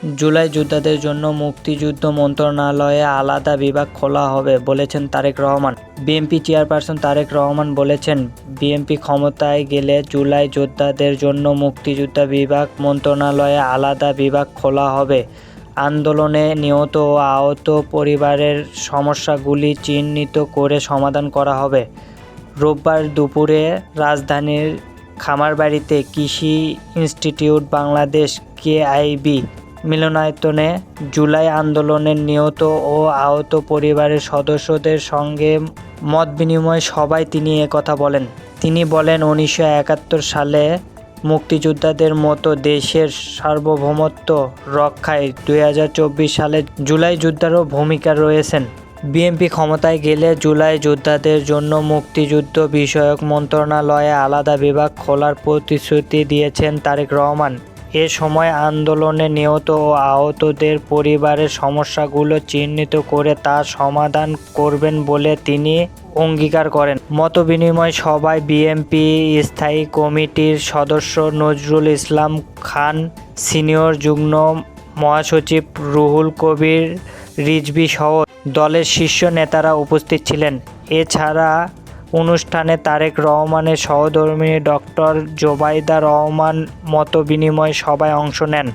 জুলাই যোদ্ধাদের জন্য মুক্তিযুদ্ধ মন্ত্রণালয়ে আলাদা বিভাগ খোলা হবে বলেছেন তারেক রহমান। বিএনপি চেয়ারপারসন তারেক রহমান বলেছেন, বিএনপি ক্ষমতায় গেলে জুলাই যোদ্ধাদের জন্য মুক্তিযুদ্ধ বিভাগ মন্ত্রণালয়ে আলাদা বিভাগ খোলা হবে। আন্দোলনে নিহত ও আহত পরিবারের সমস্যাগুলি চিহ্নিত করে সমাধান করা হবে। রোববার দুপুরে রাজধানীর খামারবাড়িতে কৃষি ইনস্টিটিউট বাংলাদেশ কেআইবি মিলনায়তনে জুলাই আন্দোলনের নিহত ও আহত পরিবারের সদস্যদের সঙ্গে মতবিনিময় সভায় তিনি একথা বলেন। তিনি বলেন, 1971 সালে মুক্তিযোদ্ধাদের মতো দেশের সার্বভৌমত্ব রক্ষায় 2024 সালে জুলাই যোদ্ধারও ভূমিকা রয়েছেন। বিএনপি ক্ষমতায় গেলে জুলাই যোদ্ধাদের জন্য মুক্তিযুদ্ধ বিষয়ক মন্ত্রণালয়ে আলাদা বিভাগ খোলার প্রতিশ্রুতি দিয়েছেন তারেক রহমান। এ সময় আন্দোলনে নিহত ও আহতদের পরিবারের সমস্যাগুলো চিহ্নিত করে তা সমাধান করবেন বলে তিনি অঙ্গীকার করেন। মতবিনিময় সভায় বিএনপি স্থায়ী কমিটির সদস্য নজরুল ইসলাম খান, সিনিয়র যুগ্ম মহাসচিব রুহুল কবির রিজভী সহ দলের শীর্ষ নেতারা উপস্থিত ছিলেন। এছাড়া অনুষ্ঠানে তারেক রহমানের সহধর্মিণী ডক্টর জোবাইদা রহমান মতবিনিময় সভায় অংশ নেন।